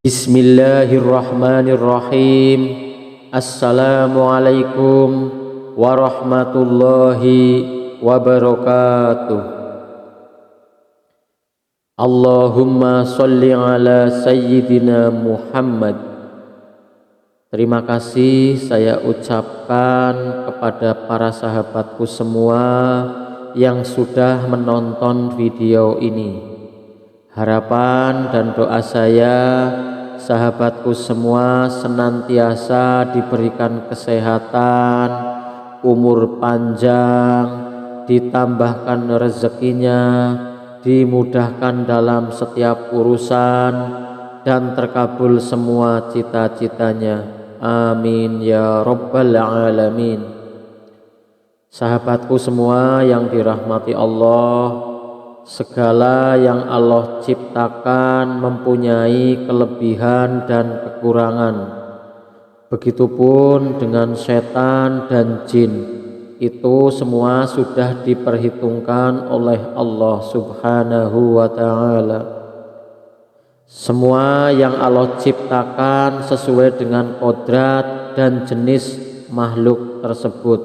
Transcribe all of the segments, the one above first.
Bismillahirrahmanirrahim. Assalamualaikum warahmatullahi wabarakatuh. Allahumma sholli ala sayyidina Muhammad. Terima kasih saya ucapkan kepada para sahabatku semua yang sudah menonton video ini. Harapan dan doa saya, sahabatku semua senantiasa diberikan kesehatan, umur panjang, ditambahkan rezekinya, dimudahkan dalam setiap urusan, dan terkabul semua cita-citanya. Amin ya rabbal alamin. Sahabatku semua yang dirahmati Allah, segala yang Allah ciptakan mempunyai kelebihan dan kekurangan. Begitupun dengan setan dan jin, itu semua sudah diperhitungkan oleh Allah Subhanahu wa ta'ala. Semua yang Allah ciptakan sesuai dengan kodrat dan jenis makhluk tersebut,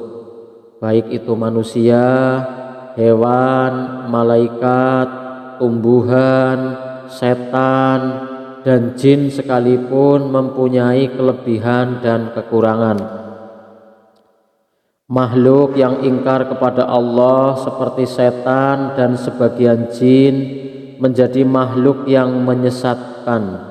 baik itu manusia, hewan, malaikat, tumbuhan, setan, dan jin sekalipun mempunyai kelebihan dan kekurangan. Makhluk yang ingkar kepada Allah seperti setan dan sebagian jin menjadi makhluk yang menyesatkan.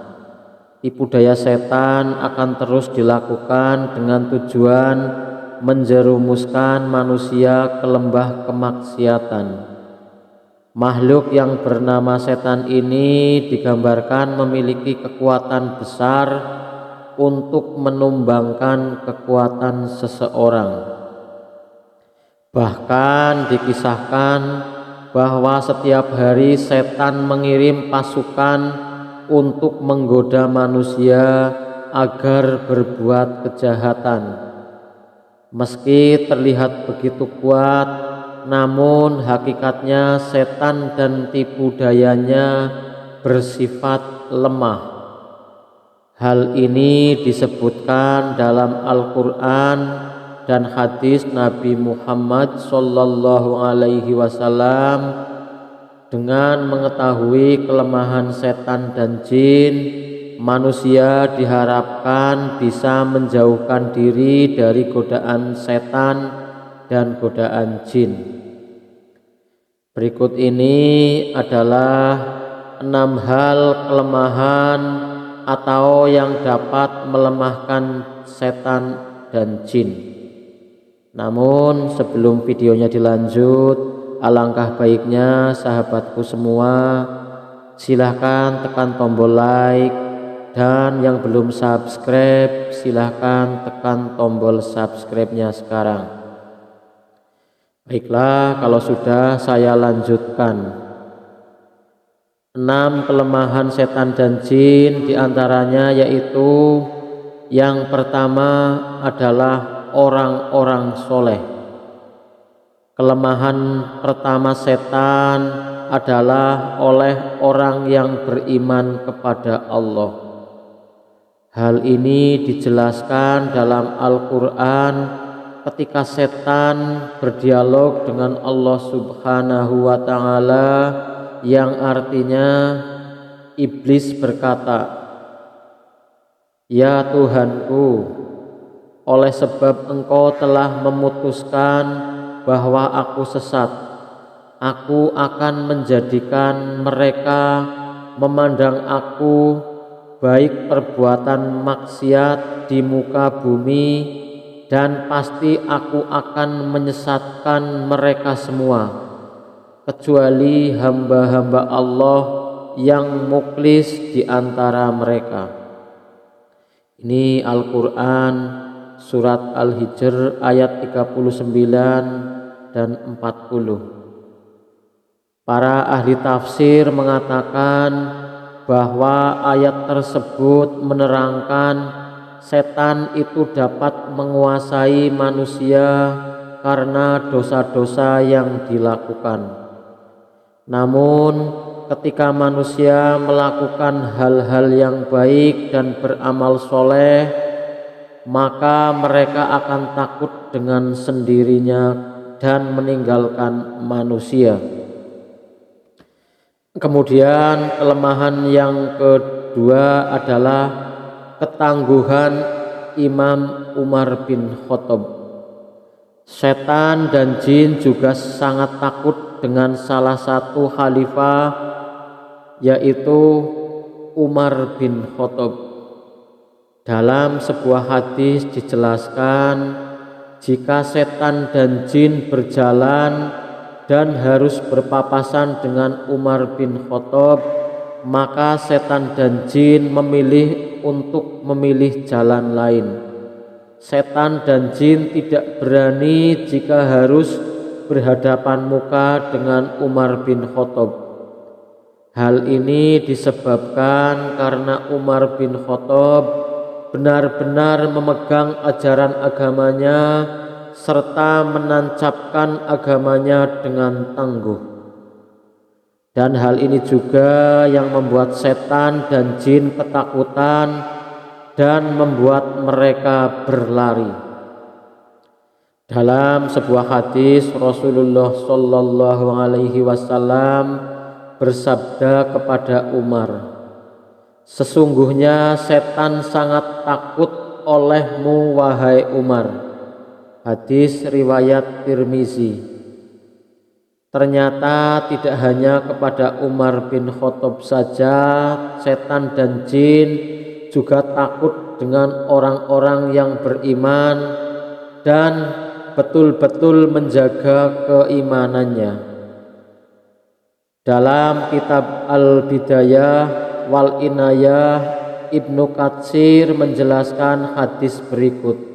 Tipu daya setan akan terus dilakukan dengan tujuan menjerumuskan manusia ke lembah kemaksiatan. Makhluk yang bernama setan ini digambarkan memiliki kekuatan besar untuk menumbangkan kekuatan seseorang. Bahkan dikisahkan bahwa setiap hari setan mengirim pasukan untuk menggoda manusia agar berbuat kejahatan. Meski terlihat begitu kuat, namun hakikatnya setan dan tipu dayanya bersifat lemah. Hal ini disebutkan dalam Al-Quran dan hadis Nabi Muhammad Sallallahu Alaihi Wasallam. Dengan mengetahui kelemahan setan dan jin, manusia diharapkan bisa menjauhkan diri dari godaan setan dan godaan jin. Berikut ini adalah 6 hal kelemahan atau yang dapat melemahkan setan dan jin. Namun sebelum videonya dilanjut, alangkah baiknya sahabatku semua silahkan tekan tombol like, dan yang belum subscribe silahkan tekan tombol subscribe-nya sekarang. Baiklah, kalau sudah saya lanjutkan. 6 kelemahan setan dan jin diantaranya yaitu yang pertama adalah orang-orang soleh. Kelemahan pertama setan adalah oleh orang yang beriman kepada Allah. Hal ini dijelaskan dalam Al-Quran ketika setan berdialog dengan Allah Subhanahu wa ta'ala, yang artinya iblis berkata, "Ya Tuhanku, oleh sebab Engkau telah memutuskan bahwa aku sesat, aku akan menjadikan mereka memandang aku baik perbuatan maksiat di muka bumi, dan pasti aku akan menyesatkan mereka semua, kecuali hamba-hamba Allah yang muklis di antara mereka." Ini Al-Quran surat Al-Hijr ayat 39 dan 40. Para ahli tafsir mengatakan bahwa ayat tersebut menerangkan setan itu dapat menguasai manusia karena dosa-dosa yang dilakukan. Namun ketika manusia melakukan hal-hal yang baik dan beramal soleh, maka mereka akan takut dengan sendirinya dan meninggalkan manusia. Kemudian kelemahan yang kedua adalah ketangguhan Imam Umar bin Khattab. Setan dan jin juga sangat takut dengan salah satu khalifah, yaitu Umar bin Khattab. Dalam sebuah hadis dijelaskan, jika setan dan jin berjalan dan harus berpapasan dengan Umar bin Khattab, maka setan dan jin memilih untuk memilih jalan lain. Setan dan jin tidak berani jika harus berhadapan muka dengan Umar bin Khattab. Hal ini disebabkan karena Umar bin Khattab benar-benar memegang ajaran agamanya serta menancapkan agamanya dengan tangguh. Dan hal ini juga yang membuat setan dan jin ketakutan dan membuat mereka berlari. Dalam sebuah hadis, Rasulullah Shallallahu Alaihi Wasallam bersabda kepada Umar, "Sesungguhnya setan sangat takut olehmu, wahai Umar." Hadis riwayat Tirmizi. Ternyata tidak hanya kepada Umar bin Khattab saja, setan dan jin juga takut dengan orang-orang yang beriman dan betul-betul menjaga keimanannya. Dalam kitab Al-Bidayah wal Inayah, Ibnu Katsir menjelaskan hadis berikut.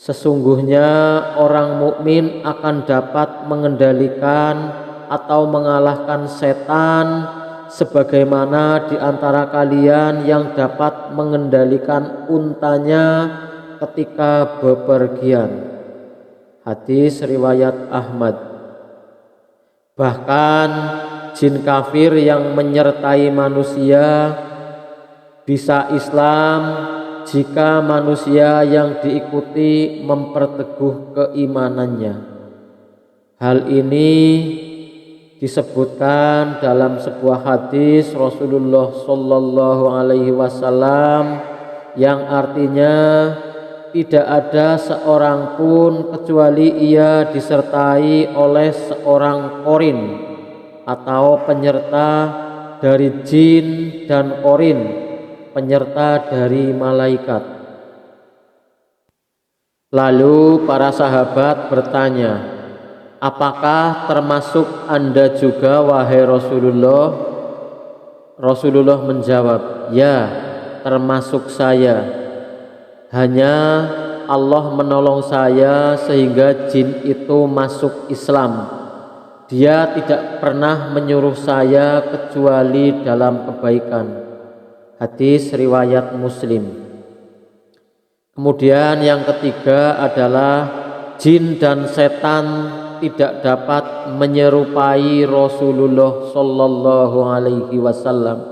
Sesungguhnya orang mukmin akan dapat mengendalikan atau mengalahkan setan sebagaimana di antara kalian yang dapat mengendalikan untanya ketika bepergian. Hadis riwayat Ahmad. Bahkan jin kafir yang menyertai manusia bisa Islam jika manusia yang diikuti memperteguh keimanannya. Hal ini disebutkan dalam sebuah hadis Rasulullah Shallallahu Alaihi Wasallam yang artinya tidak ada seorang pun kecuali ia disertai oleh seorang korin atau penyerta dari jin dan korin penyerta dari malaikat. Lalu para sahabat bertanya, "Apakah termasuk Anda juga, wahai Rasulullah?" Rasulullah menjawab, "Ya, termasuk saya. Hanya Allah menolong saya sehingga jin itu masuk Islam. Dia tidak pernah menyuruh saya kecuali dalam kebaikan." Hadis riwayat Muslim. Kemudian yang ketiga adalah jin dan setan tidak dapat menyerupai Rasulullah Shallallahu Alaihi Wasallam.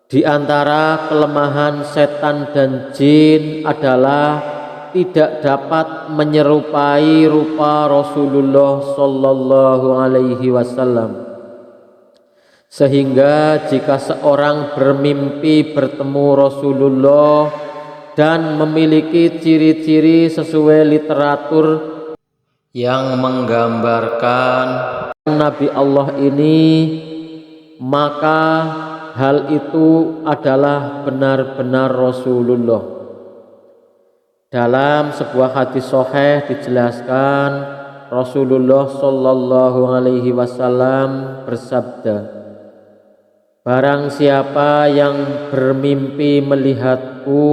Di antara kelemahan setan dan jin adalah tidak dapat menyerupai rupa Rasulullah Shallallahu Alaihi Wasallam. Sehingga jika seorang bermimpi bertemu Rasulullah dan memiliki ciri-ciri sesuai literatur yang menggambarkan Nabi Allah ini, maka hal itu adalah benar-benar Rasulullah. Dalam sebuah hadis sahih dijelaskan Rasulullah Shallallahu Alaihi Wasallam bersabda, "Barang siapa yang bermimpi melihatku,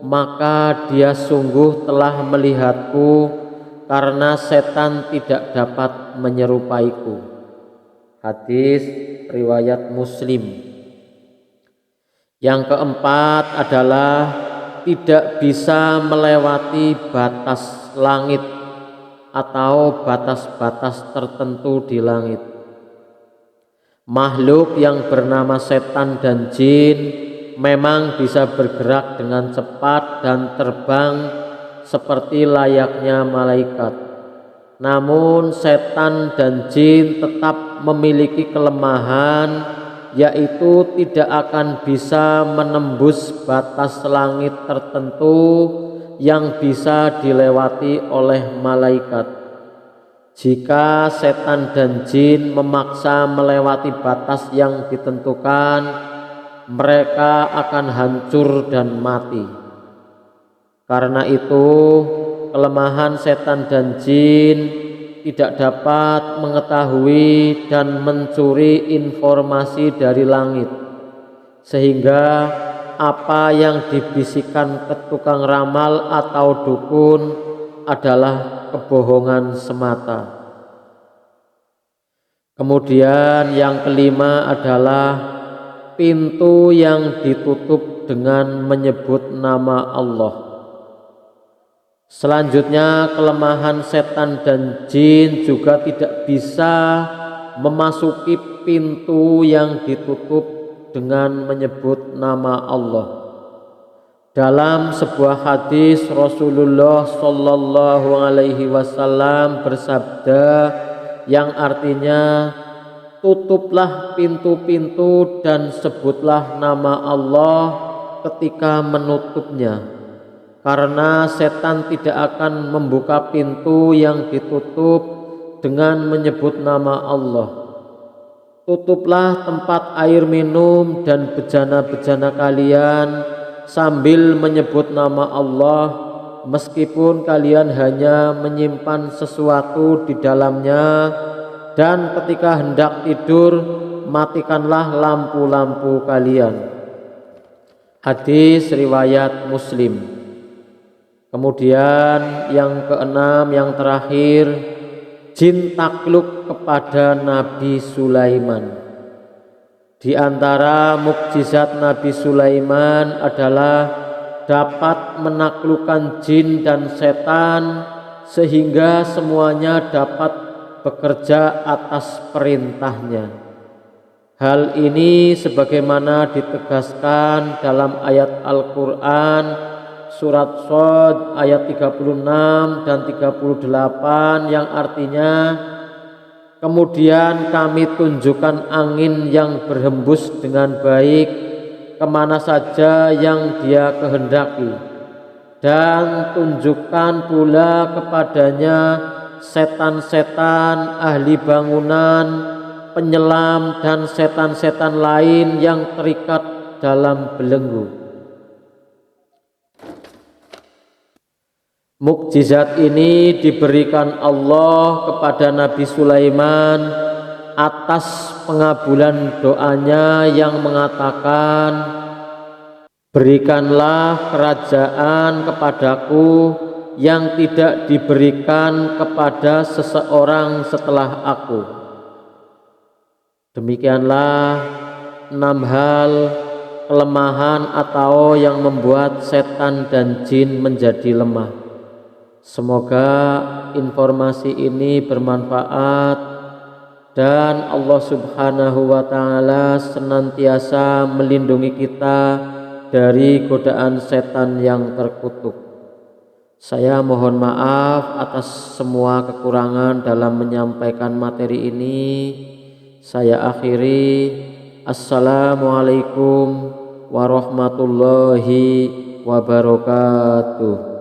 maka dia sungguh telah melihatku, karena setan tidak dapat menyerupaiku." Hadis riwayat Muslim. Yang keempat adalah tidak bisa melewati batas langit atau batas-batas tertentu di langit. Makhluk yang bernama setan dan jin memang bisa bergerak dengan cepat dan terbang seperti layaknya malaikat. Namun setan dan jin tetap memiliki kelemahan, yaitu tidak akan bisa menembus batas langit tertentu yang bisa dilewati oleh malaikat. Jika setan dan jin memaksa melewati batas yang ditentukan, mereka akan hancur dan mati. Karena itu, kelemahan setan dan jin tidak dapat mengetahui dan mencuri informasi dari langit, sehingga apa yang dibisikkan ke tukang ramal atau dukun adalah kebohongan semata. Kemudian yang kelima adalah pintu yang ditutup dengan menyebut nama Allah. Selanjutnya, kelemahan setan dan jin juga tidak bisa memasuki pintu yang ditutup dengan menyebut nama Allah. Dalam sebuah hadis, Rasulullah Shallallahu Alaihi Wasallam bersabda yang artinya, tutuplah pintu-pintu dan sebutlah nama Allah ketika menutupnya, karena setan tidak akan membuka pintu yang ditutup dengan menyebut nama Allah. Tutuplah tempat air minum dan bejana-bejana kalian sambil menyebut nama Allah, meskipun kalian hanya menyimpan sesuatu di dalamnya, dan ketika hendak tidur matikanlah lampu-lampu kalian. Hadis riwayat Muslim. Kemudian yang keenam, yang terakhir, jin takluk kepada Nabi Sulaiman. Di antara mukjizat Nabi Sulaiman adalah dapat menaklukkan jin dan setan sehingga semuanya dapat bekerja atas perintahnya. Hal ini sebagaimana ditegaskan dalam ayat Al-Quran surat Shad ayat 36 dan 38 yang artinya, kemudian kami tunjukkan angin yang berhembus dengan baik kemana saja yang dia kehendaki, dan tunjukkan pula kepadanya setan-setan ahli bangunan, penyelam, dan setan-setan lain yang terikat dalam belenggu. Mukjizat ini diberikan Allah kepada Nabi Sulaiman atas pengabulan doanya yang mengatakan, berikanlah kerajaan kepadaku yang tidak diberikan kepada seseorang setelah aku. Demikianlah 6 hal kelemahan atau yang membuat setan dan jin menjadi lemah. Semoga informasi ini bermanfaat dan Allah Subhanahu wa Ta'ala senantiasa melindungi kita dari godaan setan yang terkutuk. Saya mohon maaf atas semua kekurangan dalam menyampaikan materi ini. Saya akhiri. Assalamualaikum warahmatullahi wabarakatuh.